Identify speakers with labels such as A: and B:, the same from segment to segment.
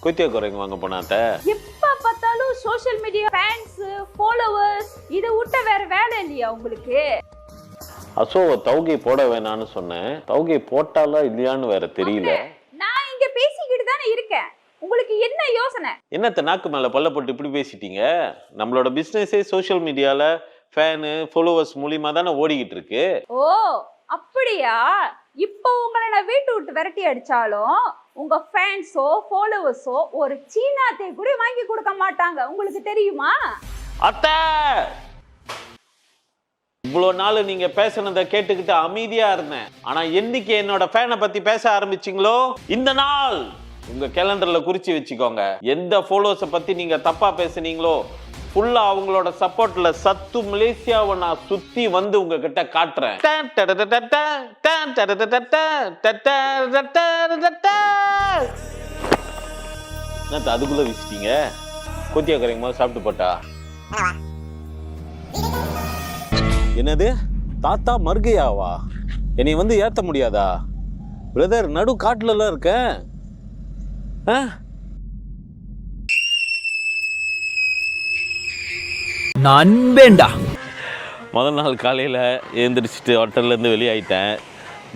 A: கொய்த்தியா குறைங்க வாங்க போனாத்த
B: எப்ப பார்த்தாலும் சோஷியல் மீடியா ஃபேன்ஸ் ஃபாலோவர்ஸ் இதை விட்ட வேற வேலை இல்லையா உங்களுக்கு?
A: அசோவ தௌகை போட வேணான்னு சொன்னேன். தௌகை போட்டாலா இல்லையான்னு வேற தெரியல.
B: நான் இங்க பேசிக்கிட்டு தானே இருக்கேன். உங்களுக்கு என்ன யோசனை?
A: என்னத்த நாக்கு மேல பல்ல போட்டு இப்படி பேசிட்டீங்க? நம்மளோட பிசினஸே சோஷியல் மீடியால ஃபேனு ஃபாலோவர்ஸ் மூலியமா தானே ஓடிக்கிட்டு இருக்கு.
B: ஓ அப்படியா? இப்போ உங்களை நான் வீட்டு விட்டு விரட்டி அடிச்சாலும் உங்க ஃபேன்ஸோ ஃபாலோவர்ஸோ ஒரு சீனாத்தை கூட வாங்கி கொடுக்க மாட்டாங்க. உங்களுக்கு தெரியுமா?
A: அத்தை, இவ்வளோ நாள் நீங்க பேசுனதை கேட்டுக்கிட்டு அமைதியா இருந்தேன். ஆனா என்னைக்கு என்னோட ஃபேனை பத்தி பேச ஆரம்பிச்சிங்களோ இந்த நாள் உங்க கேலண்டர்ல குறிச்சு வச்சுக்கோங்க. எந்த ஃபாலோவர்ஸை பத்தி நீங்க தப்பா பேசுனீங்களோ ஃபுல்லா அவங்களோட சப்போர்ட்ல சத்து மலேசியாவை நான் சுத்தி வந்து உங்ககிட்ட காட்டுறேன். அதுக்குள்ள வச்சிட்டீங்க. கொத்தியா கரைங்க போது சாப்பிட்டு போட்டா என்னது தாத்தா மர்கையாவா? என்னை வந்து ஏத்த முடியாதா பிரதர்? நடு காட்டுல இருக்கேன்.
C: நண்பேண்டா.
A: முதல் நாள் காலையில் எழுந்திரிச்சிட்டு ஹோட்டல்லேருந்து வெளியாயிட்டேன்.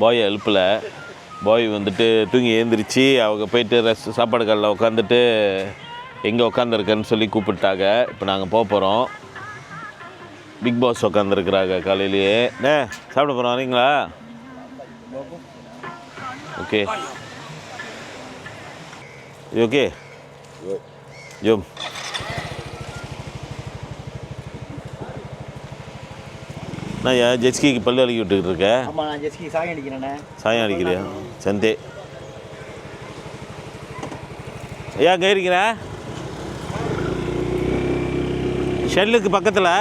A: பாய் ஹெல்ப்பில் பாய் வந்துட்டு தூங்கி எழுந்திரிச்சு அவங்க போயிட்டு சாப்பாடு கடையில் உட்காந்துட்டு எங்கே உட்காந்துருக்கேன்னு சொல்லி கூப்பிட்டாங்க. இப்போ நாங்கள் போக போகிறோம். பிக் பாஸ் உட்காந்துருக்குறாங்க காலையிலேயே. சாப்பிட போகிறோம், வரீங்களா? ஓகே ஓகே யோ நான் ஜெஸ்கிக்கு பல்லு அடிக்கி விட்டுக்கிட்டு இருக்கேன்.
C: ஆமாம், நான் ஜெஸ்கி சாயம் அடிக்கிறேண்ணே.
A: சாயம் அடிக்கிறியா? சந்தே ஐயா அங்கே இருக்கிறேன் ஷெல்லுக்கு பக்கத்தில்.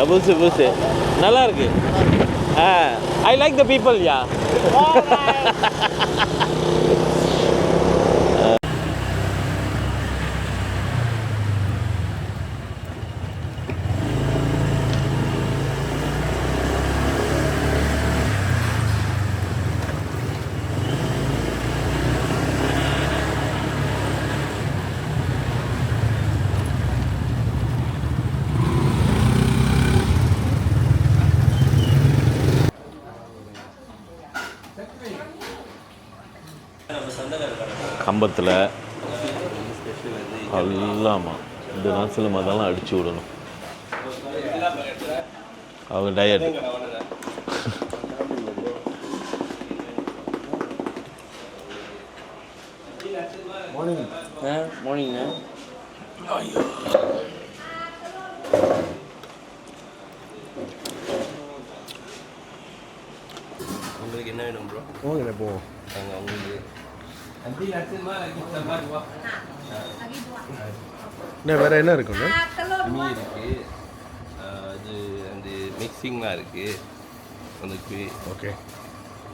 A: புதுசு புதுசு நல்லா இருக்கு. ஐ லைக் த பீப்புள் யா. கம்பத்தில் எல்லாமா இந்த நாசில் அதெல்லாம் அடிச்சு விடணும். அவங்க டயட் மார்னிங்.
D: உங்களுக்கு என்ன வேணும் ப்ரோ?
C: போங்க போவோம்.
D: நாங்கள் உங்களுக்கு
C: என்ன வேறு என்ன இருக்குண்ணே?
D: மீ இருக்குது, அது அந்த மிக்சிங்லாம் இருக்குது உங்களுக்கு.
C: ஓகே.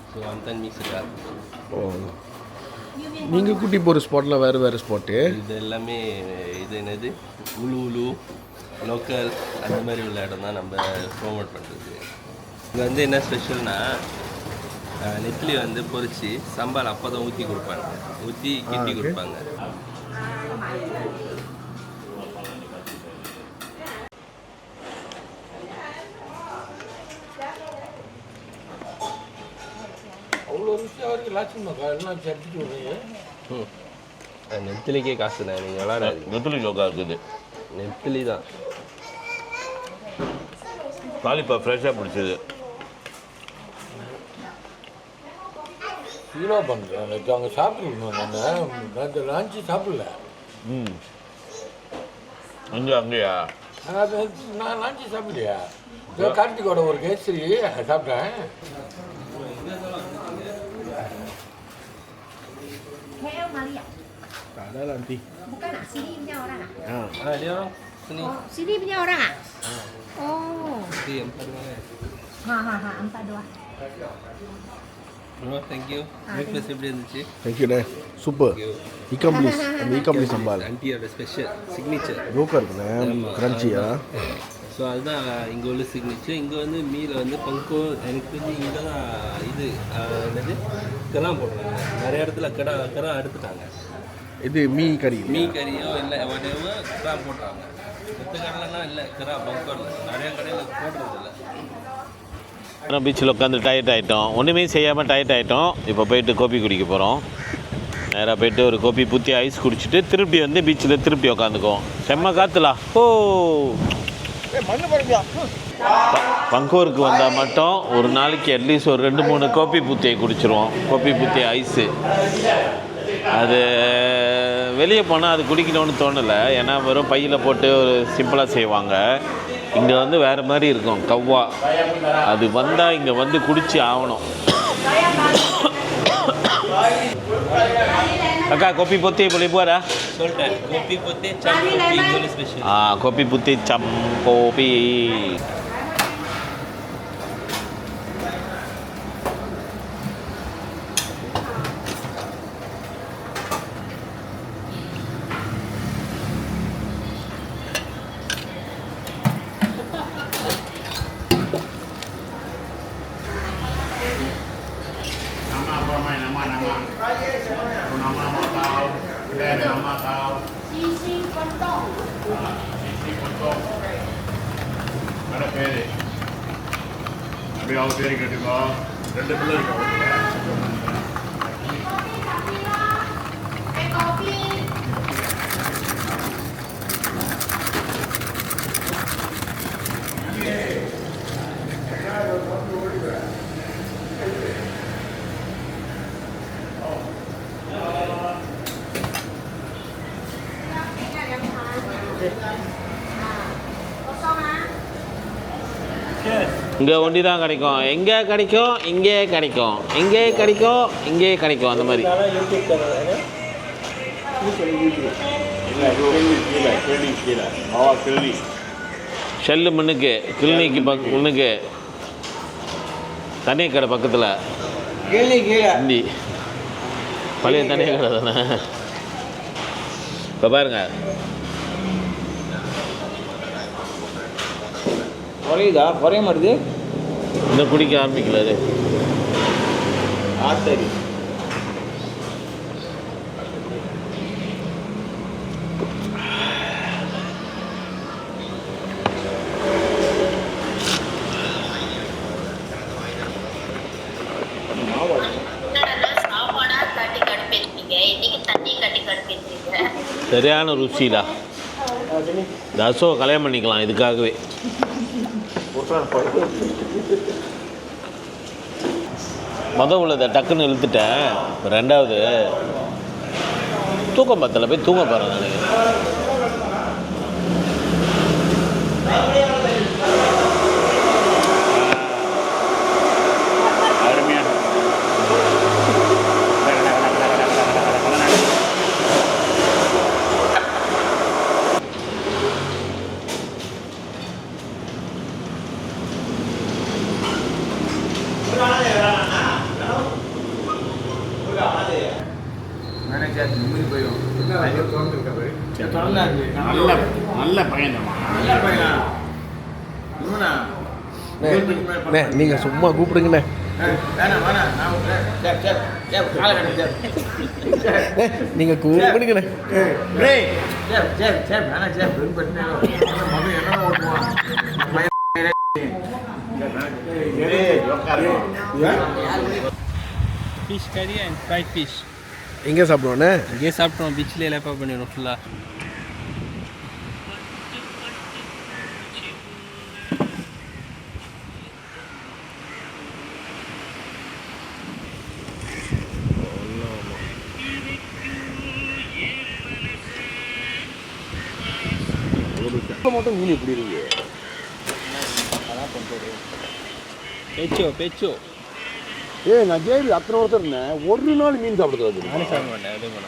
D: ஸோ அந்த மிக்ஸுக்காக.
C: ஓ, நீங்கள் கூட்டி போகிற ஸ்பாட்டில் வேறு வேறு ஸ்பாட்டு?
D: இது எல்லாமே இது என்னது உலு லோக்கல் அந்த மாதிரி உள்ள இடம் தான் நம்ம ப்ரோமோட் பண்ணுறது. இங்கே வந்து என்ன ஸ்பெஷல்னா நெத்திலி வந்து பொரிச்சு சம்பால் அப்போ தான் ஊற்றி கொடுப்பாங்க, ஊற்றி கிட்டி கொடுப்பாங்க.
E: அவ்வளோ ருசியாக வரைக்கும் லாட்சிமாக்கா எல்லாம் சட்டிட்டு விடுறீங்க.
D: நெத்திலிக்கே காசு தான், நீங்கள் விளாடாதீங்க.
A: நெத்திலி ஜோக்கா இருக்குது.
D: நெத்திலி தான்
A: காலிப்பா ஃப்ரெஷ்ஷாக பிடிச்சது.
E: ஹீரோ பண்ணுறேன். எனக்கு அங்கே சாப்பிட்டுருக்கணும். நான் நேற்று லஞ்சு சாப்பிடல.
A: அங்கேயா?
E: நான் லஞ்சு சாப்பிடலையா? கார்த்திகோட ஒரு கேசரி சாப்பிட்டேன்.
C: Ada nanti.
F: Bukan nak, sini punya orang ah?
D: dia orang sini.
F: Oh, sini punya orang ah? Oh.
D: Dia 4 orang.
F: Ha, 4 dua.
D: Bro thank you. Breakfast எப்படி இருந்துச்சு?
C: தேங்க்யூண்ணே, சூப்பர். இக்கம்ப்ளீஸ் அந்த இக்கம்ப்ளீ சம்பால்
D: ஆண்டியோட ஸ்பெஷல் சிக்னேச்சர்
C: ரோக்கா இருக்குண்ணே, கிரன்ச்சியா.
D: ஸோ அதுதான் இங்கே உள்ள சிக்னேச்சர். இங்கே வந்து மீல வந்து பங்கோ எனக்கு தெரிஞ்சு இங்கே தான் இது என்னது கெரா போடுறாங்க. நிறைய இடத்துல கெரா எடுத்துட்டாங்க.
C: இது மீ கறி.
D: மீ கறியோ இல்லை whatever கெரா போடுறாங்க. மற்ற கடையிலலாம் இல்லை கெரா பங்கோவில் நிறைய கடையில் போடுறது இல்லை.
A: ஆனால் பீச்சில் உட்காந்து டயர்ட் ஆகிட்டோம், ஒன்றுமே செய்யாமல் டயர்ட் ஆகிட்டோம். இப்போ போயிட்டு கோபி குடிக்க போகிறோம். நேராக போயிட்டு ஒரு கோபி பூத்தி ஐஸ் குடிச்சிட்டு திருப்பி வந்து பீச்சில் திருப்பி உட்காந்துக்குவோம். செம்ம காற்றுலா. ஓ பங்கூருக்கு வந்தால் மட்டும் ஒரு நாளைக்கு அட்லீஸ்ட் ஒரு 2-3 கோபி பூத்தியை குடிச்சிருவோம். கோபி பூத்தி ஐஸு அது வெளியே போனால் அது குடிக்கணும்னு தோணலை. ஏன்னா வெறும் பையில் போட்டு ஒரு சிம்பிளாக செய்வாங்க. இங்கே வந்து வேறு மாதிரி இருக்கும் கவ்வா. அது வந்தால் இங்கே வந்து குடிச்சு ஆகணும். அக்கா கோபி பொத்தி boleh buat dah?
D: சொல்லிட்டேன். கோபி பொத்தி சம் கோபி இங்கே special.
A: Kopi putih cam kopi.
G: ada pere. Abi aw pere ketuka. Rendu pillar irukku.
A: இங்கே ஒண்டி தான் கிடைக்கும். எங்கே கிடைக்கும்? இங்கே கிடைக்கும். எங்கே கிடைக்கும்? இங்கே கிடைக்கும். அந்த மாதிரி ஷெல்லு முன்னுக்கு கிளினிக்கு முன்னுக்கு தண்ணி கடை பக்கத்தில் ஹிந்தி பழைய தண்ணி கடை தானே. இப்போ பாருங்க
H: குறையுதா? குறைய மாட்டுது.
A: இன்னும் குடிக்க ஆரம்பிக்கல. அது
H: சரி.
A: சரியான ருசிடா. தசோ கல்யாணம் பண்ணிக்கலாம் இதுக்காகவே. உள்ளதை டக்குன்னு இழுத்துட்டேன். ரெண்டாவது தூக்கம் பத்தல, போய் தூங்க போகிறேன் நான்.
G: நல்ல பையன்.
C: நீங்கள் சும்மா கூப்பிடுங்கண்ணே. நீங்கள் கூப்பிடுங்கண்ணே.
D: ஃபிஷ் கறி அண்ட் ஃப்ரைட் ஃபிஷ்
C: எங்கே சாப்பிடுவோண்ணே?
D: இங்கே சாப்பிட்டோம். பீச்சில் லேப்பாக பண்ணிடுவோம் ஃபுல்லாக.
C: மட்டும் மீன் எப்படி இருக்கு?
D: பெச்சோ
C: நான் ஜெயிலு அத்தனை ஒருத்தர் இருந்தேன். ஒரு நாள் மீன் சாப்பிடுறது
D: நானே சாப்பிட மாட்டேன். அதே போல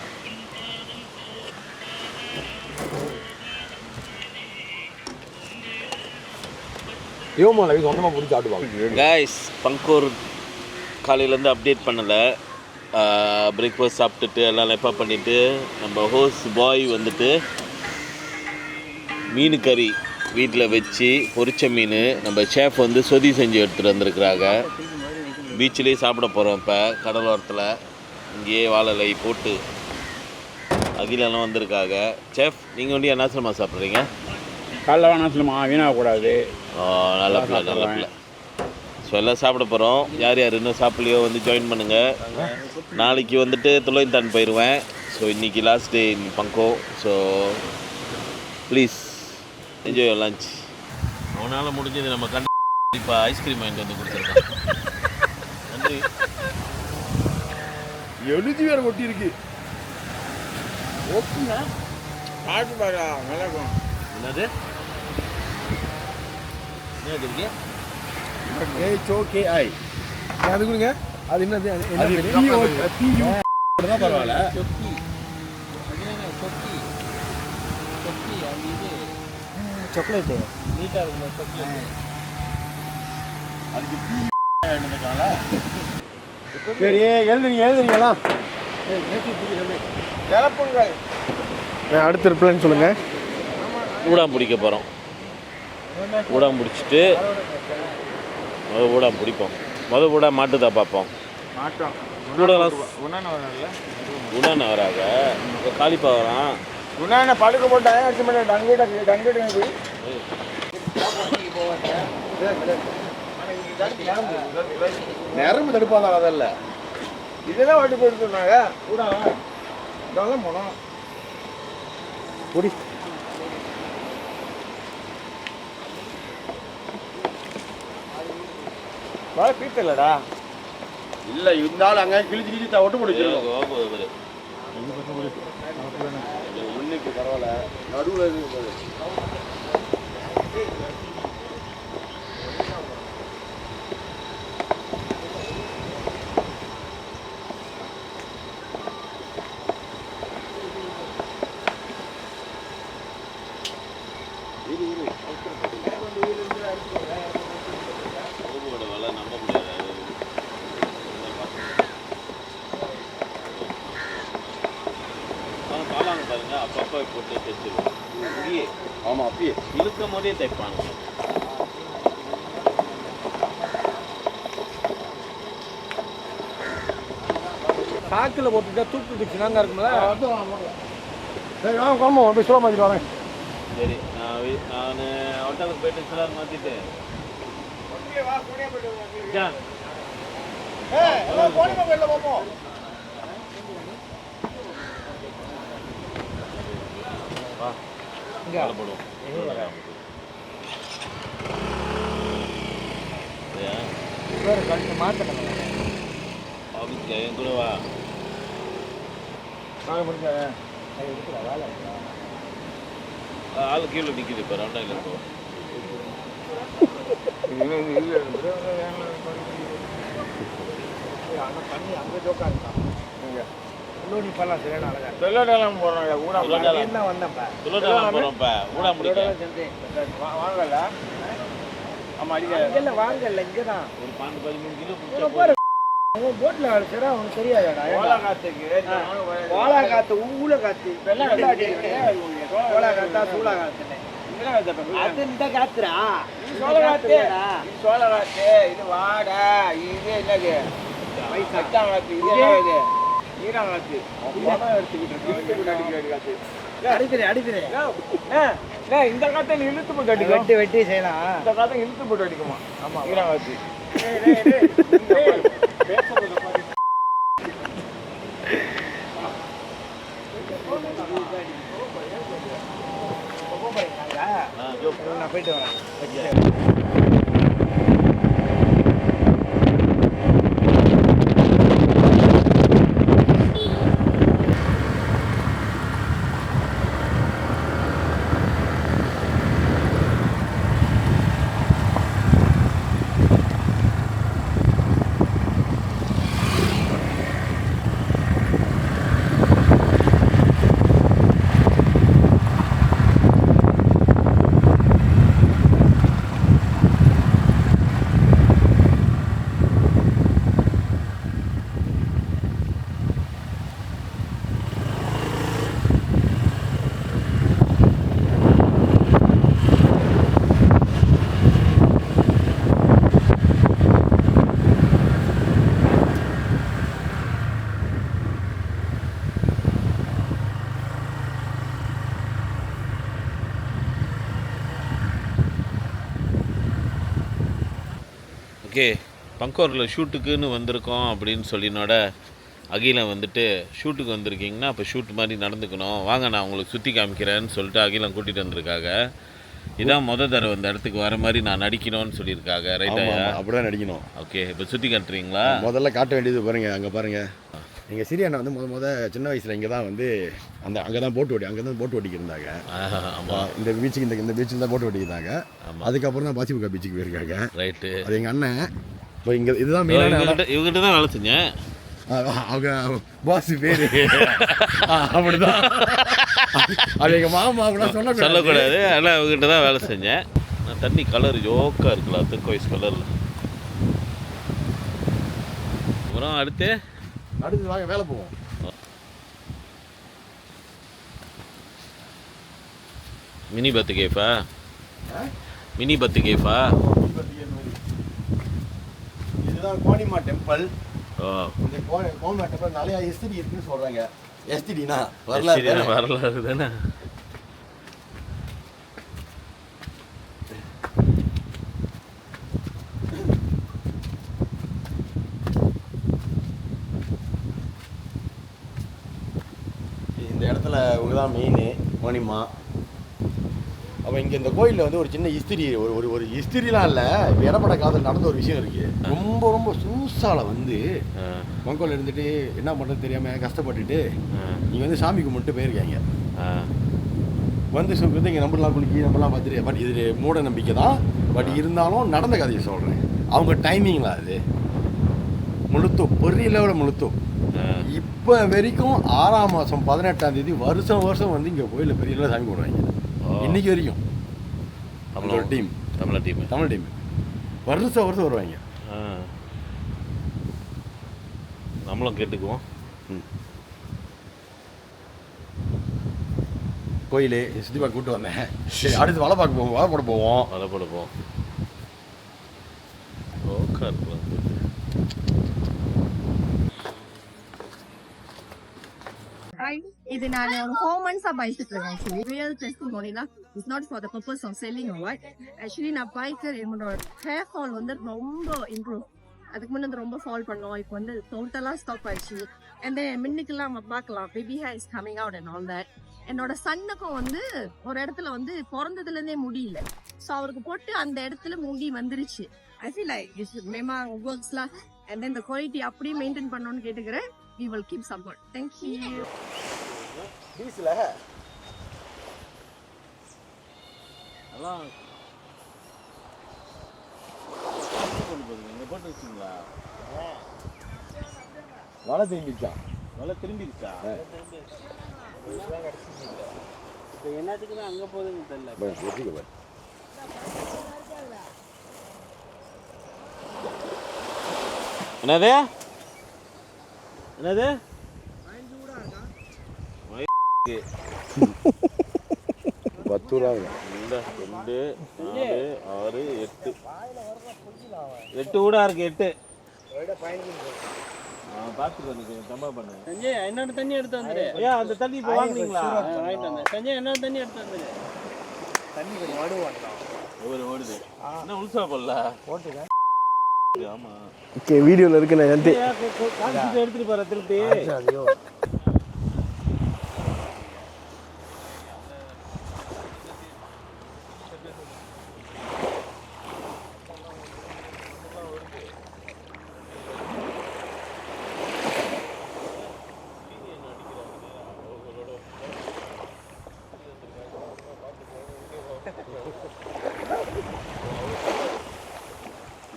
C: யோமாவில் சொந்தமாக பிடிச்சி சாப்பிடுவாங்க.
A: கைஸ் பங்கூர் காலையிலேருந்து அப்டேட் பண்ணலை. பிரேக்ஃபாஸ்ட் சாப்பிட்டுட்டு எல்லாம் லெப்பா பண்ணிவிட்டு நம்ம ஹோஸ்ட் பாய் வந்துட்டு மீன் கறி வீட்டில் வச்சு பொரிச்ச மீன் நம்ம ஷேஃப் வந்து சொதி செஞ்சு எடுத்துகிட்டு வந்திருக்கிறாங்க. பீச்சிலே சாப்பிட போகிறோம். இப்போ கடலோரத்தில் இங்கேயே வாழை போட்டு அகிலெல்லாம் வந்திருக்காங்க. ஷேஃப் நீங்கள் வந்து என்ன சொல்லுமா சாப்பிட்றீங்க?
H: காலைல வேணா சொல்லுமா, வீணாகக்கூடாது.
A: நல்ல பிள்ளை நல்ல பிள்ளை. ஸோ எல்லாம் சாப்பிட போகிறோம். யார் யார் இன்னும் சாப்பிட்லையோ வந்து ஜாயின் பண்ணுங்கள். நாளைக்கு வந்துட்டு துளைந்தான் போயிடுவேன். ஸோ இன்றைக்கி last day in Bangkok. So please enjoy your lunch. அவனால் முடிஞ்சது நம்ம இப்போ ஐஸ்கிரீம் வாங்கிட்டு வந்து கொடுத்துருக்கோம். நன்றி.
C: எழுதி வேறு ஒட்டி இருக்கு.
H: ஓகேங்க, சாப்பிட்டு பாருடா, நல்லா இருக்கும்.
A: என்னது என்னது இருக்கு?
C: HOKI அது கொடுங்க. அது என்னது? தான் பரவாயில்ல. சாக்லேட்டு நீட்டாக இருக்கும். சாக்லேட் அதுக்கு சரி எழுதுறீங்களாம். அடுத்த ரிப்ளைன்னு சொல்லுங்கள்.
A: ஊடாம் பிடிக்க போகிறோம். ஊடாம் பிடிச்சிட்டு ஊடாம் பிடிப்போம். ஊடா மாட்டுதா பார்ப்போம். ஊடெல்லாம் உடான வராங்க. காலிப்பா வரான்.
H: உன்னான படுக்க போட்டாங்க. அடிச்சு பண்ண டங்கிட்டு போய்
C: நேரம் தடுப்பாங்க. அதல்ல
H: இதெல்லாம் வட்டி போட்டு சொன்னாங்க. கூட இதெல்லாம் போனோம்.
C: குடி
H: மழை பீட்டலடா.
C: இல்லை இருந்தாலும் அங்கே கிழிச்சு ஒட்டு முடிச்சிருக்கோம். இன்னைக்கு பரவாயில்ல. நடுவில் இருக்கு.
A: பாருங்க அப்பப்போ போட்டு தைச்சிருவோம். இங்கேயே
C: ஆமாம், அப்பயே
A: இழுக்கும் போதே தைப்பாங்க.
H: சாக்கில் போட்டுட்டா தூக்கிட்டு சின்னாங்க இருக்கும்ல.
C: சரி ஆமாம் அப்படி சொல்ல மாதிரி வரேன்.
A: சரி நான் ஹோட்டலுக்கு போயிட்டு சிலர் மாற்றிட்டு போடுவோம்.
H: மாற்றணும்
A: ஆஃபீஸ்க்கு என் கூட வா. ஆள் கீழே நிற்கிது. இப்போ ரெண்டாயிரம் இருக்கும்.
H: அங்கே ஜோக்கா இருக்கான். இன்னொரு பண்ணலாம். சரியான அழகா சொல்லலாம் போடுறாங்க. ஊடா என்ன வந்தேன்ப்பா
A: போகிறோம்ப்பா. ஊடா முடிக்க
H: வாங்கல. ஆமாம் அடிக்கல வாங்கல. இங்கே தான்
A: ஒரு 12-13 கிலோ பிடிச்சா
H: உன் போட்டில் சரி அவனுக்கு தெரியாதாடா. ஓலா காத்துக்கு ஓலா காத்து ஊழ காத்து ஓலா காத்தா சூளா காத்துன்னு அது இந்த காத்துரா. சோள காத்து சோள காத்து. இது வாடா. இது என்னது வயசாத்தான் காத்து. இது என்ன இது ஈரா காத்து. எடுத்துக்கிட்டு காத்து அடிக்கிறேன். இந்த காத்தை நீ இழுத்து போட்டு அடிக்கும். வெட்டி செய்யலாம். இந்த காத்தை இழுத்து போட்டு அடிக்குமா? ஆமாம், ஈரா காத்து. நான் போயிட்டு வரேன்.
A: ஓகே, பங்கோரில் ஷூட்டுக்குன்னு வந்திருக்கோம் அப்படின்னு சொல்லினோட அகிலன் வந்துட்டு ஷூட்டுக்கு வந்திருக்கீங்கன்னா அப்போ ஷூட் மாதிரி நடந்துக்கணும், வாங்க நான் உங்களுக்கு சுற்றி காமிக்கிறேன்னு சொல்லிட்டு அகிலன் கூட்டிகிட்டு வந்திருக்காங்க. இதான் தடவை அந்த இடத்துக்கு வர மாதிரி நான் நடிக்கணும்னு சொல்லியிருக்காங்க. ரைட்டா?
C: அப்படி தான் நடிக்கணும்.
A: ஓகே, இப்போ சுற்றி காட்டுறீங்களா?
C: முதல்ல காட்ட வேண்டியது பாருங்கள், அங்கே பாருங்கள். எங்கள் சிறியண்ணா வந்து சின்ன வயசில் இங்கே தான் வந்து அங்கே தான் அங்கே தான் போட்டு ஓட்டிக்கிருந்தாங்க.
A: ஆமாம்,
C: இந்த பீச்சுக்கு இந்த பீச்சில் தான் போட்டு ஓட்டிக்கிட்டாங்க. அதுக்கப்புறம் தான் பாசிபுக்கா பீச்சுக்கு போயிருக்காங்க.
A: ரைட்டு.
C: அது எங்கள் அண்ணன். இப்போ இங்கே இதுதான் மெயினான
A: இவங்ககிட்ட தான் வேலை செஞ்சேன்.
C: அவங்க பாஸ் பேர் அப்படிதான். அது எங்கள் மாமா அப்படிலாம்
A: சொல்லக்கூடாது. ஆனால் அவங்ககிட்ட தான் வேலை செஞ்சேன். நான் தண்ணி கலர் யோக்காக இருக்கலாம், turquoise கலரில். அப்புறம் அடுத்து
C: வாங்க வேலை போவோம்.
A: மினி பத்து கேஃபா? மினி பத்து கேஃபா?
C: இதுதான் கோனிமா டெம்பிள்.
A: ஓ,
C: இந்த கோனிமா டெம்பிள் நிறையா எஸ்டிடி இருக்குன்னு சொல்கிறாங்க. எஸ்டிடினா
A: வரலாறு தானே.
C: இந்த இடத்துல இவங்க தான் மெயின் கோனிமா. அப்போ இங்கே இந்த கோயிலில் வந்து ஒரு சின்ன இஸ்திரி, ஒரு இஸ்திரிலாம் இல்லை, இப்போ எடப்பட காதல் நடந்த ஒரு விஷயம் இருக்குது. ரொம்ப சூசால வந்து மங்கோல் இருந்துட்டு என்ன பண்ணுறது தெரியாமல் கஷ்டப்பட்டுட்டு நீங்கள் வந்து சாமி கும்பிட்டு போயிருக்காங்க. வந்து இங்கே நம்பர்லாம் குளிக்கி நம்பர்லாம் பார்த்துட்டு, பட் இது மூட நம்பிக்கை தான். பட் இருந்தாலும் நடந்த கதையை சொல்கிறேன். அவங்க டைமிங்லாம் அது முழுத்தோம், பெரிய லெவலில் முழுத்தோம். இப்போ வரைக்கும் 6ஆம் மாதம் 18ஆம் தேதி வருஷம் வந்து இங்கே கோயிலில் பெரிய லெவலில் சாமி கும்பிடுவாங்க. இன்னைக்கு வரைக்கும் தமிழ் டீம் வருஷம் வருவாங்க.
A: நம்மளும் கேட்டுக்குவோம்.
C: கோயில் சுற்றி பார்க்க கூப்பிட்டு வந்தேன். சரி, அடுத்து வலை பார்க்க போவோம், வலை போட போவோம்.
A: ஓகே இருக்கலாம்.
F: இது நான் ஒரு 4 months பைக்கிட்டு இருக்கேன். ஆக்சுவலி ரியல் டெஸ்டிமோனி தான். It's not for the purpose of selling or what. Actually நான் பைக்கர், என்னோட ஹேர் ஃபால் வந்து ரொம்ப இம்ப்ரூவ். அதுக்கு முன்னாடி ரொம்ப ஃபால் பண்ணோம், இப்போ வந்து டோட்டலாக ஸ்டாப் ஆயிடுச்சு. அண்ட் தென் மின்னுக்கெல்லாம் நம்ம பார்க்கலாம் baby hair is coming out and all that. என்னோட சன்னுக்கும் வந்து ஒரு இடத்துல வந்து பிறந்ததுலேருந்தே முடியல. ஸோ அவருக்கு போட்டு அந்த இடத்துல முடி வந்துருச்சு. ஐ ஃபீல் லைக் இட்ஸ் மேமா ஒர்க்ஸ்லாம். அண்ட் தென் இந்த குவாலிட்டி அப்படியே மெயின்டைன் பண்ணணும்னு கேட்டுக்கிறேன். We will keep support. Thank you.
C: பீச்சில்
A: எல்லாம் கொண்டு போகுது. இங்கே போட்டு வச்சிங்களா?
C: வலை திரும்பிச்சா?
A: நல்லா திரும்பிடுச்சா?
H: இப்போ என்னத்துக்கு தான் அங்கே போகுதுன்னு தெரியல.
A: என்னது
C: 10 ரூபா.
A: 2 4 6 8 ஊடா இருக்கு. 8 பார்த்துக்கோ, நீங்க தம்பா பண்ணு.
H: சஞ்சய் என்னோட தண்ணி எடுத்து வந்துடு.
A: ஏன் அந்த தண்ணி இப்போ வாங்குனீங்களா?
H: வாங்கிட்டு வந்தேன். சஞ்சய் என்னோட தண்ணி எடுத்து வந்துடு. தண்ணி கொஞ்சம் ஓடுவாங்க.
A: ஓடுது. என்ன உள்சா போடல போட்டுக்க. ஆமா,
H: ஓகே, வீடியோல இருக்கு. நான் வந்து
A: எடுத்துட்டு போற திருப்பி.
H: ஐயோ,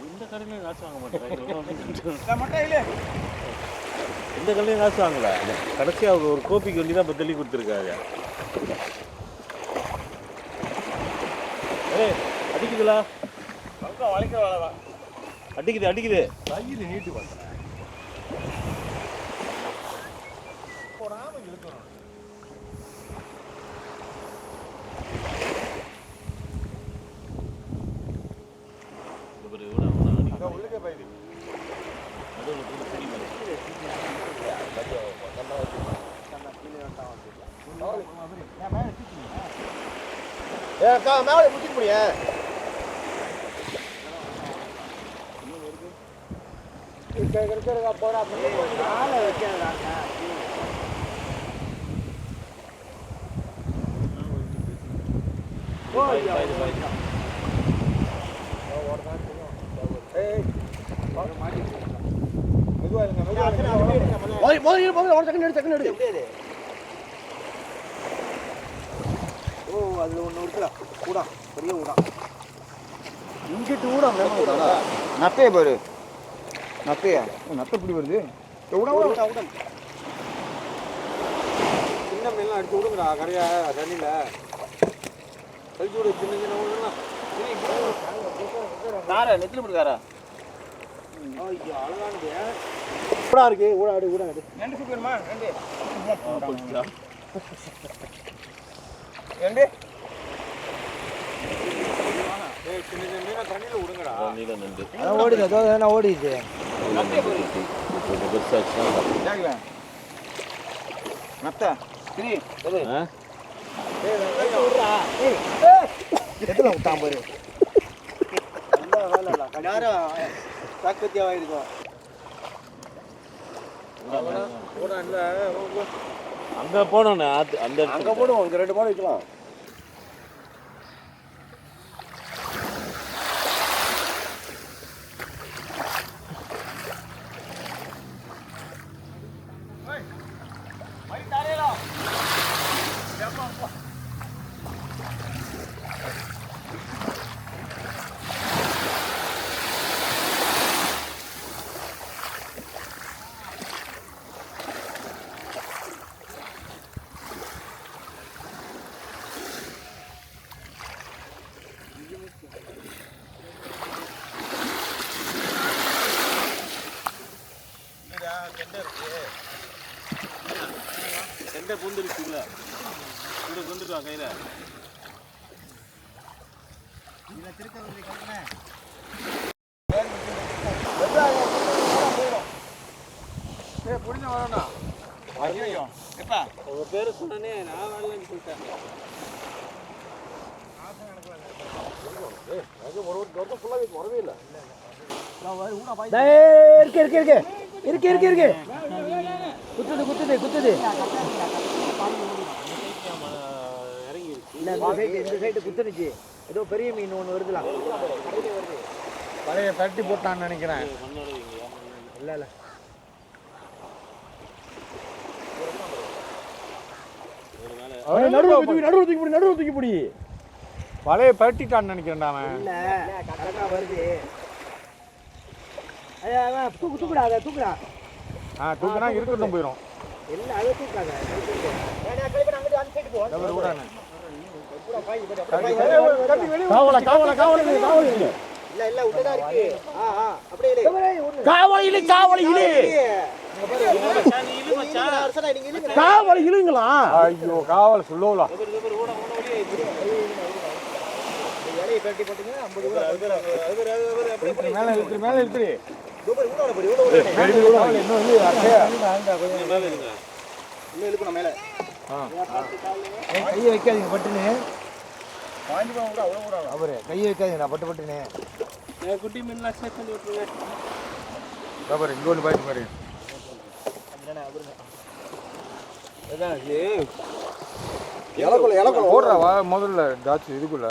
A: இந்த கடையில காசு வாங்க மாட்டேன்.
C: இந்த கல்லையும் காசு வாங்கல. கடைசியாக அவங்க ஒரு கோப்பிக்கு வேண்டி தான் இப்போ தள்ளி கொடுத்துருக்காங்க. அடிக்குதுல வளைக்கிற வேலை தான். அடிக்குது கையில் நீட்டு பண்ணுறேன். போடாமல் இழுக்கணும். உள்ளே பயிர் மேலே முடிக்க முடியும்.
H: போறா காலை வைக்கிறாங்க. ஓ அதுல ஒண்ணு இருக்குடா ஊடா பெரிய ஊடா இங்கிட்டு ஊடா வேணும்டா நத்தைய பாரு நத்தையா நத்தை இப்படி வருது ஊடா ஊடா ஊடா சின்ன மீன்லாம் அடிச்சு விடுங்கடா கரையா தண்ணியில கழிச்சு விடு சின்ன சின்ன ஊடலாம் தாரா நெத்தில போடுறாரா ஐயோ அழகானது ஊடா இருக்கு ஊடா அடி ஊடா அடி நண்டு சூப்பர்மா நண்டு நண்டு ஏய் சின்ன சின்ன மீனா தண்ணியில விடுங்கடா
A: நீல நண்டு
H: அதான் ஓடுது அதான் ஓடிது
A: பெருசாச்சுன்னா
H: நத்தை சரி
A: ஆ
H: எத்தனை விட்டான் பாரு யாரும் சாக்கத்தியாவா இருக்கும்
A: அங்கே போனோண்ணே அந்த
C: அங்கே போடுவோம் இங்கே 2 மாடு வைக்கலாம்.
A: கெண்டை பூந்துருச்சுங்களா கூட கொண்டுட்டு கையில்
H: புரிஞ்ச வரணும்டா ஐயோ எப்பா
D: உங்க பேரு சொன்னனே நான் வரலன்னு சொல்லிட்டேன்.
C: ஒரு வருஷம் ஃபுல்லாக வரவே இல்லை.
H: இருக்கு குத்துது இல்ல இந்த சைடு குத்துனுச்சு ஏதோ பெரிய மீன் ஒன்று வருதுலாம் பழைய தட்டி போட்டான்னு நினைக்கிறேன். இல்ல
C: நடுவு தூக்கி பிடி.
E: பழைய பரட்டிட்டான்னு நினைக்கிறேன்டா அவன்.
H: இல்ல கரெக்டா வருது. தூக்குடா அதை தூக்குடா.
E: தூக்குனா இருக்கட்டும் போயிடும்.
H: இல்ல அதை தூக்காத. இல்ல உள்ளதா இருக்கு.
C: காவல் இழுங்களா? ஐயோ காவல் சொல்லுவலாம்.
H: இலையை கட்டி போட்டுங்க 50
C: மேல இழுத்துரு. கையை வைக்காதீங்க பட்டுன்னு. அவரு கையை வைக்காதீங்க நான் பட்டுன்னு.
D: குட்டி மீன்லாம் சேர்த்து பண்ணி விட்டுருங்க.
C: பாரு இங்க ஒன்று பாய்ட்டு பாரு. இலக்குள்ள ஓடுறா முதல்ல டாச்சு இதுக்குள்ள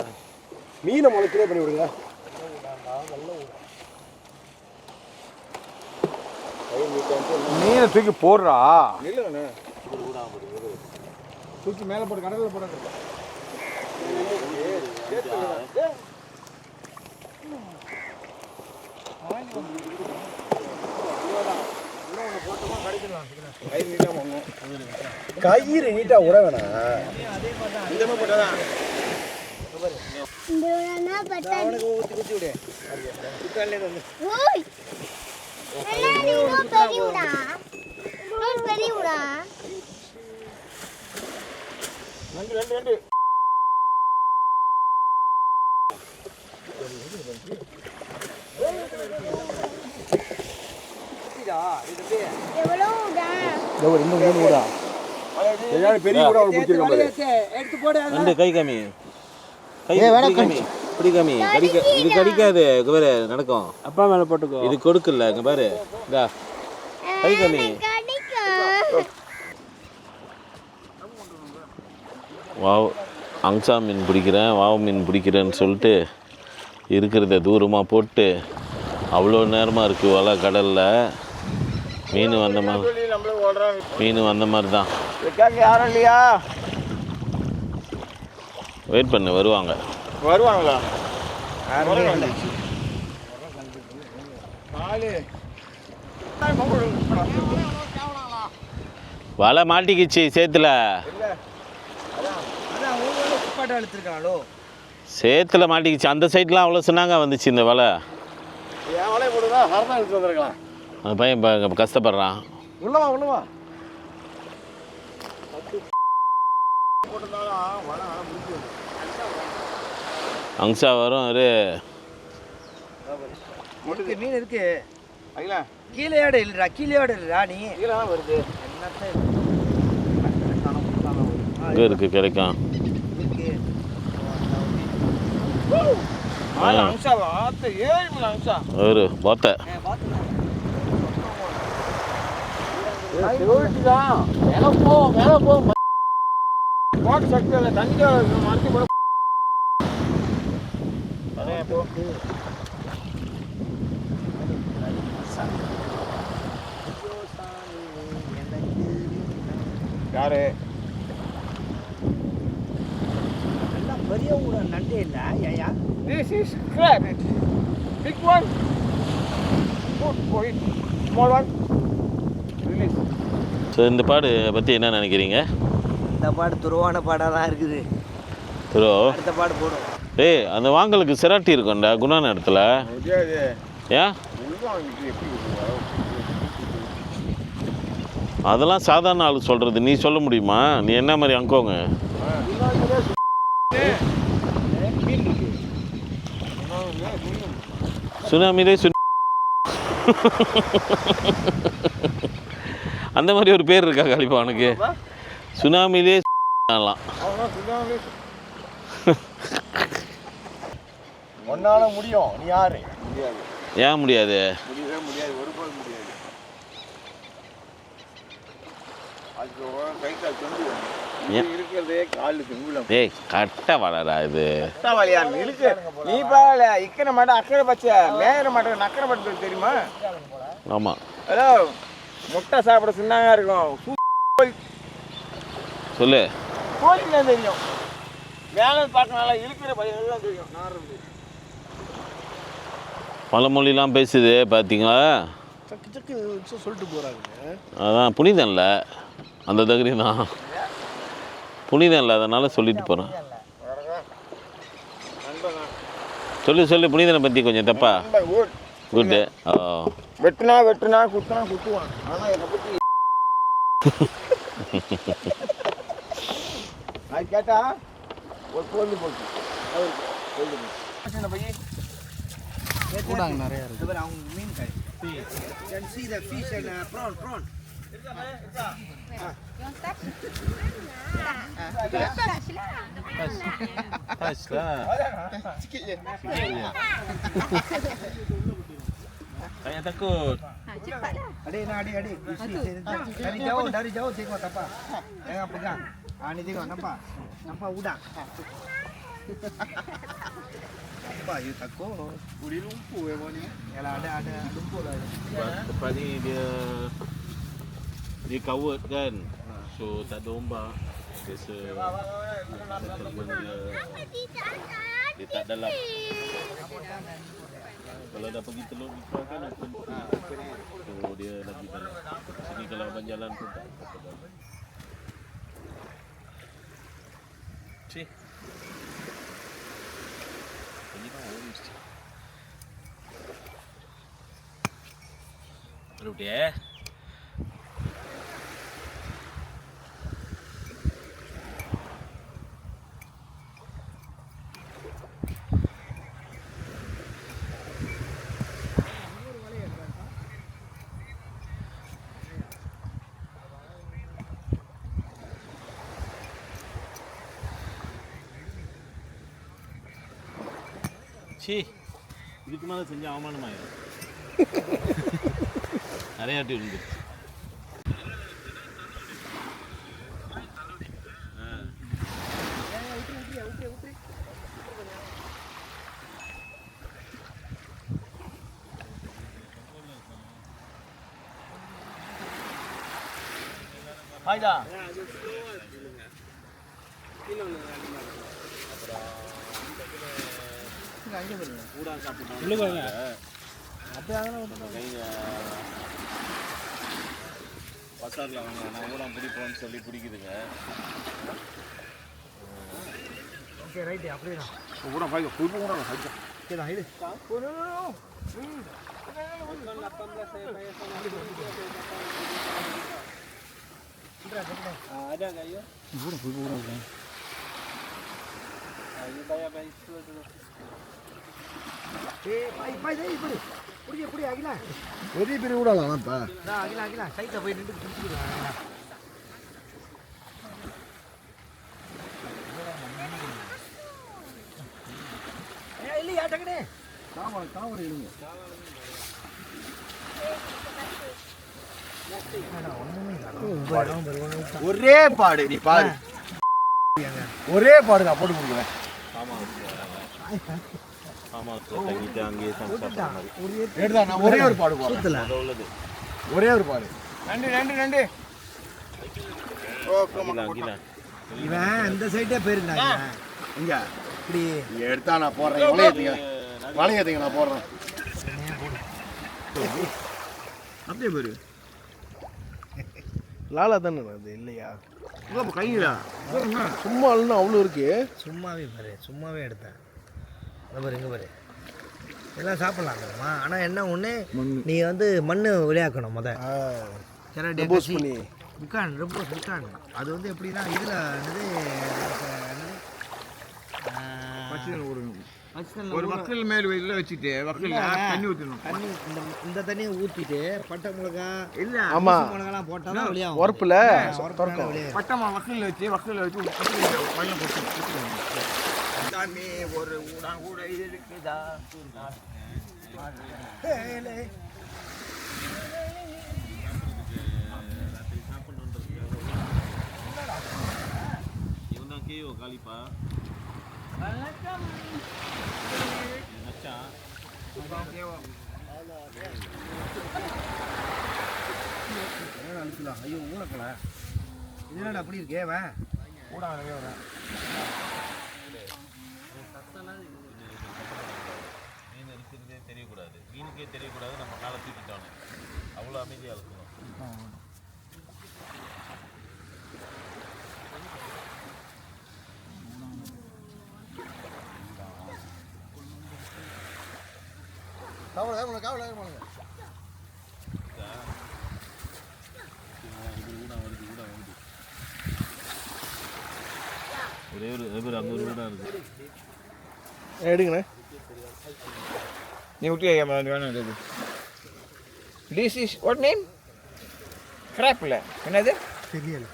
C: மீனை முதல்ல கிளியர் பண்ணி விடுங்க. மீனை தூக்கி போடுறா. தூக்கி மேலே போட்டு கடலில் போடுறது. கயிறு நீட்டா விட வேணாம்.
A: பெரிய கூட
H: எடுத்து போடு.
A: கை காமி கை காமி பிடிக்காமி இது கடிக்காது இங்கே பாரு நடக்கும்.
H: அப்பா மேலே போட்டுக்கோ.
A: இது கொடுக்கல இங்கே பாரு இதா கடிக்காமி. வாவ் அங்சா மீன் பிடிக்கிறேன் வாவ் மீன் பிடிக்கிறேன்னு சொல்லிட்டு இருக்கிறத தூரமாக போட்டு அவ்வளோ நேரமாக இருக்குது வலை கடலில். மீன் வந்த மாதிரி தான்.
H: யாரும் இல்லையா?
A: வெயிட் பண்ணு வருவாங்க.
H: வருவாங்களா?
A: வலை மாட்டிக்கிச்சு சேத்துல. சேத்துல மாட்டிக்கிச்சு. அந்த சைட்லாம் அவ்வளோ சொன்னாங்க வந்துச்சு இந்த வலை.
C: என் வலையை போட்டுதான் ஹரதான் எடுத்து வந்துருக்கலாம்.
A: அந்த பையன் இப்போ கஷ்டப்படுறான்.
C: உள்ளவா
A: அங்சா வரும் ஒரு
H: மீன் இருக்கு. கீழே இல்லைடா நீ கீழே தான் வருது.
A: இங்கே இருக்குது கிடைக்கும். ஒரு போத்த
H: யாரு பெரிய ஊட நண்டே இல்ல. ஏயா this is crab, big one, good for it, small one release.
A: So இந்த பாடு பற்றி என்ன நினைக்கிறீங்க?
H: இந்த பாடு துருவான பாடாக தான் இருக்குது.
A: துரோ
H: அடுத்த பாடு போடும்.
A: ஏய் அந்த வாங்கலுக்கு சிராட்டி இருக்கும்டா குணான இடத்துல. ஏன் அதெல்லாம் சாதாரண ஆள் சொல்கிறது நீ சொல்ல முடியுமா? நீ என்ன மாதிரி அங்கோங்க சுனாமிலே அந்த மாதிரி ஒரு பேர் இருக்கா கழிப்பா அவனுக்கு? சுனாமிலே
C: ஒன்னால முடியும். நீ யாரு? முடியாது.
A: ஏன் முடியாது?
C: முடியவே முடியாது. ஒரு போது முடியாது. அது கைத்தால் சொல்லி இருக்கிறதே காலுக்கு மூலம்.
A: ஏய் கட்ட வளரா இது
H: இருக்கு. நீ பால இக்கனை மாட்டேன் அக்கறை பச்சை மேகர மாட்டேன் நக்கரை பட்டு தெரியுமா?
A: ஆமாம்
H: ஹலோ முட்டை சாப்பிட சின்னாங்க இருக்கும்.
A: சொல்லு
H: கோழிக்கு தெரியும். மேலே பார்க்க நல்லா இழுக்கிற பையன் தான் தெரியும்.
A: பழமொழிலாம் பேசுது பார்த்தீங்களா?
C: சக்கு சக்கு சொல்லிட்டு போகிறாங்க.
A: அதான் புனிதம் இல்லை அந்த தகுதி தான் புனிதம் இல்லை அதனால் சொல்லிட்டு போகிறேன். சொல்லு புனிதனை பற்றி கொஞ்சம் தப்பா? குட்டு. ஓ
H: வெட்டுனா குத்துனா குத்துவான். ஆனால் என்னை பற்றி அது கேட்டா ஒரு பொழுது போச்சு.
C: கூடாங்க நிறையா இருக்குது.
H: அவங்க மீன் காய். Can see the fish and prawn.
A: Saya takut.
H: Adik dari jauh tengok apa? Jangan pegang. Ni tengok nampak udang. Apa you takut? Budi lumpur memang ni. Yalah ada lumpur lah.
A: Tempat ni dia covered kan. So tak ada ombak. Biasa settlement dia tak dalam. Kalau dah pergi telur besar kan open. So dia lagi dalam. Sini kalau abang jalan pun tak apa-apa. Cik. Ini kan orange. Baru dia. C இதுக்கு மேலே செஞ்சு அவமானமாயிடும். நிறைய வாட்டி விழுந்துருச்சு.
H: ஆயிடா
A: பசாரில் அவங்க நான் ஊடாம் பிடிப்போன்னு சொல்லி பிடிக்குதுங்க.
H: Okay right அப்படியே தான்
C: கூட பாய்க்க குழுப்பு கூட
H: சரிதான் இது ada kayu
C: கூட குழுப்பு கூட
H: kayu bayar bayar itu பாய் டேய் இப்படி புடிங்க புடி அகிலா
C: பெரிய பெரிய விடலாம் இப்போ
H: நான் அகிலா அகிலா சைட்ட போய் நின்று பிடிச்சிடுறேன் இல்லையா டக்கடே
C: காவல் எடுங்க. ஒரே பாடு நீ பாடு ஒரே பாடு நான் போட்டு கொடுக்குறேன்.
A: ஆமாம் தங்கிட்டு அங்கேயே சாப்பிட்ற மாதிரி
C: எடுத்தா நான் ஒரே ஒரு பாடு போடுறேன்.
A: உள்ளது
C: ஒரே ஒரு பாடு
H: நண்டு நண்டு நண்டு
A: அங்கீழ
H: இவன் இந்த சைடே போயிருந்தாங்க
C: இங்க
H: இப்படி
C: இங்க எடுத்தா நான் போடுறேன். வளையத்துங்க நான் போடுறேன். அப்படியே போயிரு
H: லாலா தானே அது இல்லையா
C: கையில சும்மா இல்லைன்னா அவ்வளோ இருக்கு.
H: சும்மாவே பாரு சும்மாவே எடுத்தேன் அதை பாரு இங்கே பாரு எல்லாம் சாப்பிட்லாம் தெரியுமா ஆனால் என்ன ஒன்று நீ வந்து மண் விளையாக்கணும் பண்ணி புக்கான் ரொம்ப புக்கான் அது வந்து எப்படின்னா இதில்
C: ஒரு வக்கல் மேல் இதில் வச்சுட்டு வக்கல் தண்ணி ஊற்றணும்.
H: தண்ணி இந்த தண்ணியை ஊற்றிட்டு பட்டை மிளகா
C: இல்லை
H: மிளகாலாம் போட்டால் தான் விளையாடும்
C: உரப்பில்
H: விளையாடும்
C: பட்டமா வக்கல் வச்சு பையன் போட்டு
H: தண்ணி ஒரு ஊடான் கூட இருக்குதா
A: இவன் தான் கேயோ காலிப்பா மச்சான்
H: ஐயோ ஊனக்கல இதனால அப்படி இருக்கேவன் ஊடாகவே வரேன்
A: மீன் இருக்கிறதே தெரியக்கூடாது. மீனுக்கே தெரியக்கூடாது நம்ம காலை தூக்கிட்டோன்னு அவ்வளோ அமைதியாக இருக்கணும். ஒரே ஒரு அங்கே ஒரு வீடாக இருக்குது.
H: எடுங்கண்ணே நீ விட்டு வேணும் this is what name crop இல்லை என்னது தெரியல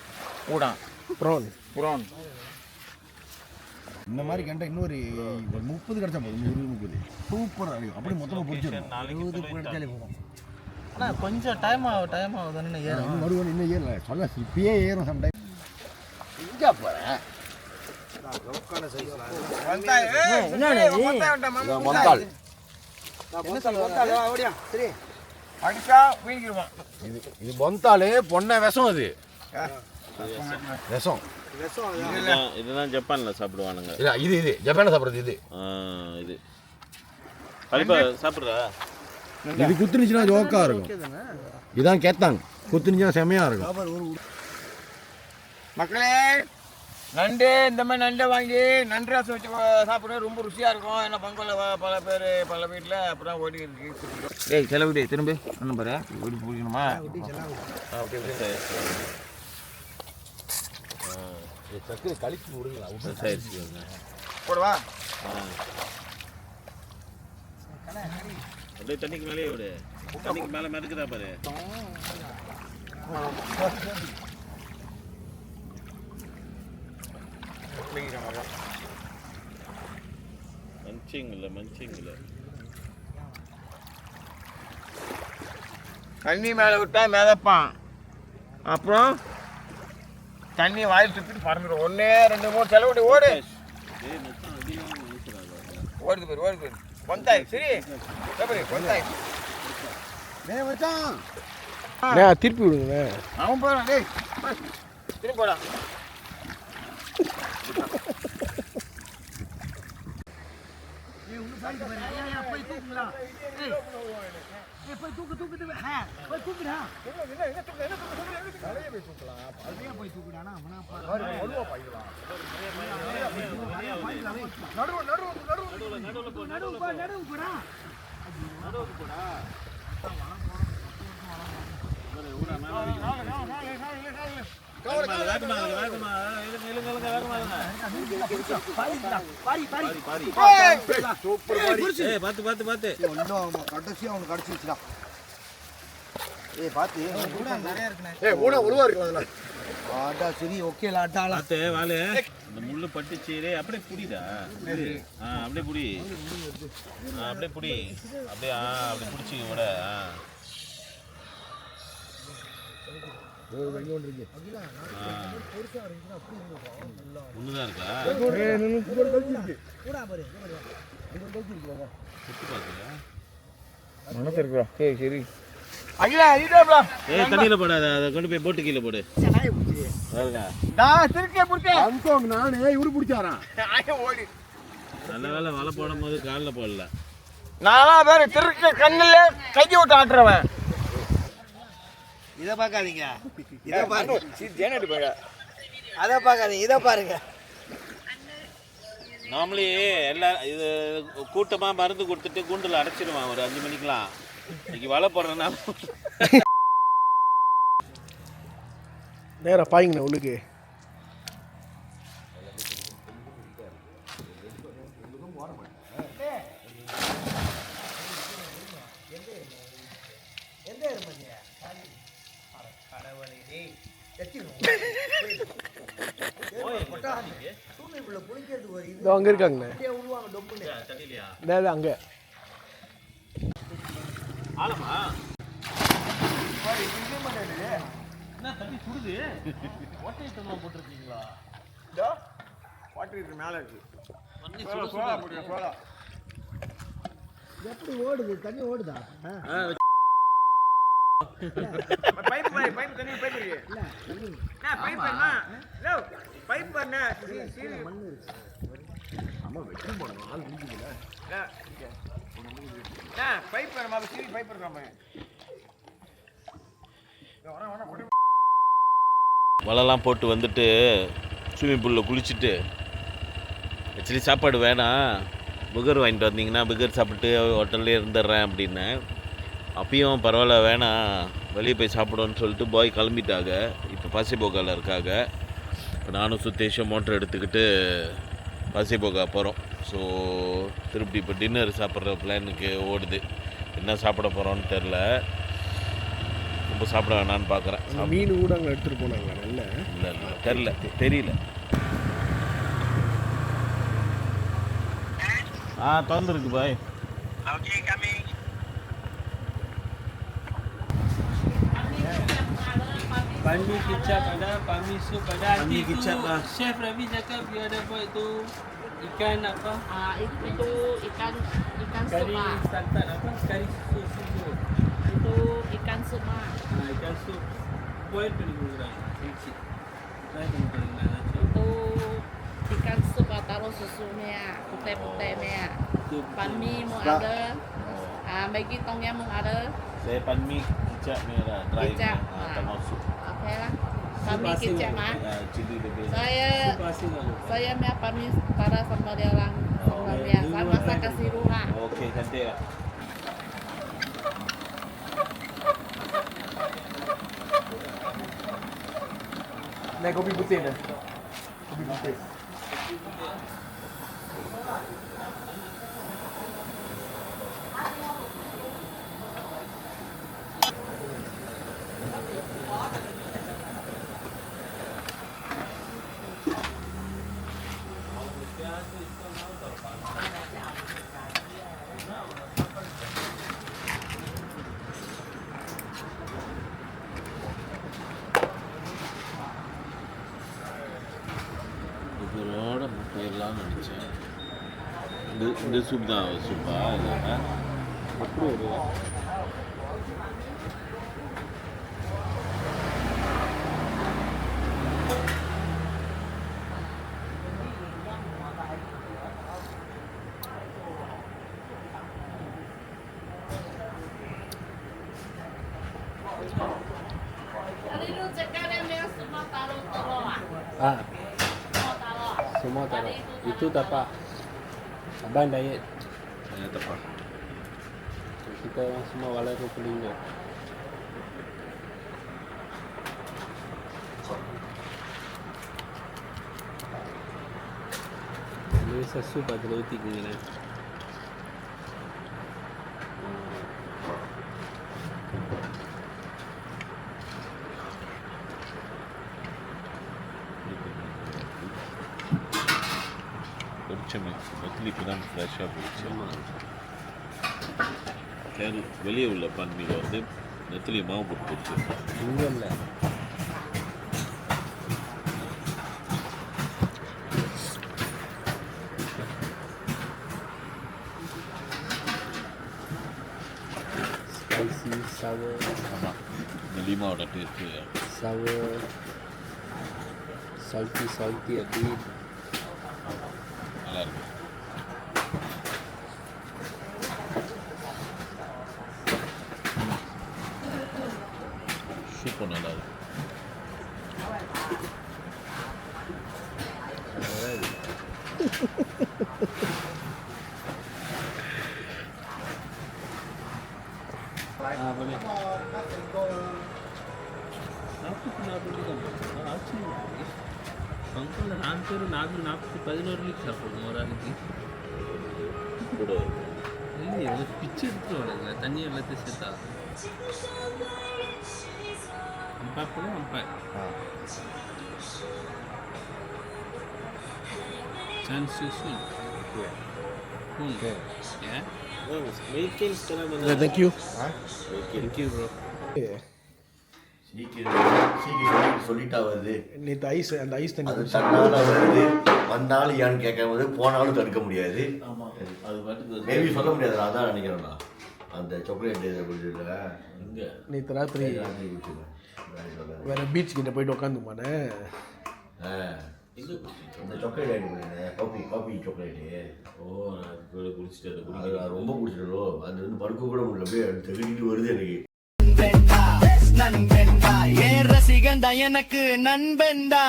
H: ஊடான் ப்ரான் ப்ரான்
C: இந்த மாதிரி கண்ட இன்னொரு 30 கிடைச்சா போதும். 20-30 சூப்பராக இருக்கும். அப்படி மொத்தமாக பிடிச்சிடும்.
H: 20 கிடைச்சாலே போதும் ஆனால் கொஞ்சம் டைம் ஆகுதுன்னு ஏறும்
C: மறுபடியும் இன்னும் ஏறல சொல்ல இப்பயே ஏறும் சம்டைம். இங்கே போகிறேன் இது பொந்தாலு பொண்ணை விஷம். அது விஷம்.
A: இதுதான் ஜப்பானில் சாப்பிடுவானுங்க.
C: இது ஜப்பானில் சாப்பிட்றது. இது
A: இது கண்டிப்பா சாப்பிட்றா.
C: இது குத்துனுச்சுன்னா ஜோக்காக இருக்கும். இதுதான் கேத்தாங்க. குத்துனுச்சுன்னா செம்மையாக இருக்கும்.
H: மக்களே நண்டு இந்த மாதிரி நண்டை வாங்கி நண்டு ரசம் வச்சு சாப்பிட்றது ரொம்ப ருசியாக இருக்கும். ஏன்னா பொங்கலில் பல வீட்டில் அப்படி தான் ஓடி இருக்கு. டேய் செலவு திரும்பி ஒன்றும் பாரு ஓடி பிடிக்கணுமா
C: சக்கரை கழிச்சு விடுங்களா
H: போடுவா
A: அப்படியே தண்ணிக்கு மேலேயே விடு. தண்ணிக்கு மேலே மிதக்குதா பாரு. மஞ்சிங்கில்
H: தண்ணி மேலே விட்டா மிதப்பான், அப்புறம் தண்ணி வாயில் சுற்றிட்டு பறந்துடும். 1 2 3 செலவு ஓடு, ஓடுது பேர் ஓடுது பேர் கொந்தாய் சரி கொந்தாய் வச்சான் திருப்பி விடுங்க. அவன் போறான், டேய் திரும்பி போடா. போய் தூக்குங்களா, போய் தூக்கு தூக்குது, போய் தூக்குடா. போய் தூக்குடானா நடுவு போடா. கடைசியா அவனுக்கு கடிச்சிருச்சுடா. பார்த்து நிறைய இருக்குண்ணே. சரி ஓகேல அட்டாளா
A: வாழு இந்த முள்ளு பட்டுச்சீரே அப்படியே புடிடா. அப்படியே புடி, அப்படியே புடி, அப்படியே அப்படி பிடிச்சிக்க கூட. ஒண்ணுதான் இருக்கா?
H: சரி
A: தண்ணியில போடாத, அதை கொண்டு போய் போட்டு கீழே போடு.
C: நானே இவரு பிடிச்சாரான்.
A: நல்ல வேலை வலை போடும் போது காலில் போடல.
H: நானா பேரு திருக்க கண்ணுல கையை விட்டு ஆட்டுறவன். இதை பார்க்காதீங்க, இதை பாருங்க, அதை பார்க்காதீங்க, இதை பாருங்க.
A: நார்மலி எல்லாம் இது கூட்டமாக மருந்து கொடுத்துட்டு கூண்டில் அடைச்சிடுவான் ஒரு 5 மணிக்கெலாம். இன்னைக்கு வலை போடுறதுனால
H: நேரம் பாய்ங்கண்ணே உள்ளுக்கு. அங்க இருக்காங்கண்ணே, அங்க
A: ஆழமா என்ன தண்ணி சுடுது? ஓட்டை தண்ணி போட்டிருக்கீங்களா?
H: வாட்டர் இருக்கு மேலே இருக்கு.
C: எப்படி ஓடுது தண்ணி? ஓடுதா?
H: பைப் பைப் தண்ணி பைப் இருக்கு. பைப் பைப் பண்ண மண்ணு இருக்கு. ஆமா வெட்டி போடணும், ஆள் முடிஞ்சதுல. பைப் வேணுமா? சீரி பைப் இருக்காம
A: வலைலாம் போட்டு வந்துட்டு ஸ்விம்மிங் பூலில் குளிச்சுட்டு ஆக்சுவலி சாப்பாடு வேணாம், பிகர் வாங்கிட்டு வந்தீங்கன்னா பிகர் சாப்பிட்டு ஹோட்டல்லே இருந்துடுறேன் அப்படின்னேன். அப்பயும் பரவாயில்ல வேணாம், வெளியே போய் சாப்பிடுவோன்னு சொல்லிட்டு பாய் கிளம்பிட்டாங்க. இப்போ பாசிபோகாவில் இருக்காங்க. இப்போ நானும் சுத்தேஷும் மோட்டர் எடுத்துக்கிட்டு பாசிபோகா போகிறோம். ஸோ திருப்பி இப்போ டின்னர் சாப்பிட்ற பிளானுக்கு ஓடுது. என்ன சாப்பிட போகிறோன்னு தெரில, ரொம்ப சாப்பிட வேணான்னு பார்க்குறேன்.
H: மீன் கூட அங்கே எடுத்துகிட்டு போனாங்க. நல்ல
A: இல்லை தெரியல. திறந்துருக்கு பாய்.
D: Pami kicap ada, pami sup ada. Pami kicap lah. Chef Ravi cakap dia ada buat itu ikan apa?
F: Itu ikan sup.
D: Kari santan apa? Kari sup.
F: Itu ikan sup.
D: Ikan sup. Boil dulu kurang. Sedikit.
F: Itu ikan sup taruh susunya, putih-putihnya. Pami mau ada. Maggi tongnya mau ada.
A: Saya panmi kicap merah, dry
F: Kicap.
A: termasuk.
F: Okey lah. Pami kicap mah.
A: Cili lebih.
F: Saya mah pami para sambal orang sambalnya. Saya masak kasih rumah.
A: Okey, cantik lah.
H: naik kopi putih dah. Kopi putih.
A: இந்த soup தான் சூப்பா எப்படி ஒரு
D: Semua taruh. Itu tapak. Abang diet.
A: Saya tepat.
D: Kita orang semua walau tu pelingga. Ini sesuatu pada roti ni.
A: கொஞ்சம் நெத்திலி இப்போ தான் ஃப்ரெஷ்ஷாக போயிடுச்சு கேரள வெளியே உள்ள பன்னியில் வந்து நெத்திலி மாவு போட்டு போச்சு
D: இங்கே இல்லை. Spicy, sour.
A: ஆமாம் நெல்லி மாவோட taste
D: Sour. Salty a bit.
A: நல்லா இருக்கு சூப்பர் நல்லா இருக்கு
D: Boleh. Aku pernah beli kan? Actually, uncle hampir 411 litre சாப்பிடுவோம் ஒரு ஆளுக்கு.
A: கூட
D: இல்லையே ஒரு பிச்சு எடுத்துருவானுங்க தண்ணி எல்லாத்தையும் சேர்த்தா. Amba. Chance you soon. Okay. Yeah.
H: Thank you.
D: Thank you, bro.
C: சீக்கிரம் சொல்லிட்டா வருது.
H: நேற்று அந்த ஐஸ் தண்ணி
C: அது தன்னால வருது. வந்தாலும் ஏன்னு கேட்காம போனாலும் தடுக்க முடியாது.
A: அது பாட்டுக்கு
C: மேபி சொல்ல முடியாது. அதான் நினைக்கிறேன். அந்த சாக்லேட் குடிச்சில
A: இங்கே
H: நேற்று ராத்திரி வேற பீச் கிட்ட போயிட்டு உட்காந்துமானே.
A: எங்கே
C: அந்த சாக்லேட் காபி சாக்லேட்டு.
A: ஓ நான் இப்போ குடிச்சிட்டு அதை
C: அது
A: குடிக்கிறேன்
C: நான் ரொம்ப குடிச்சிட்டோம். அது வந்து படுக்க கூட முடியல. அப்படியே தெளிக்கிட்டு வருது எனக்கு.
I: நண்பெண்டா ஏன் ரசிகண்டா எனக்கு நண்பெண்டா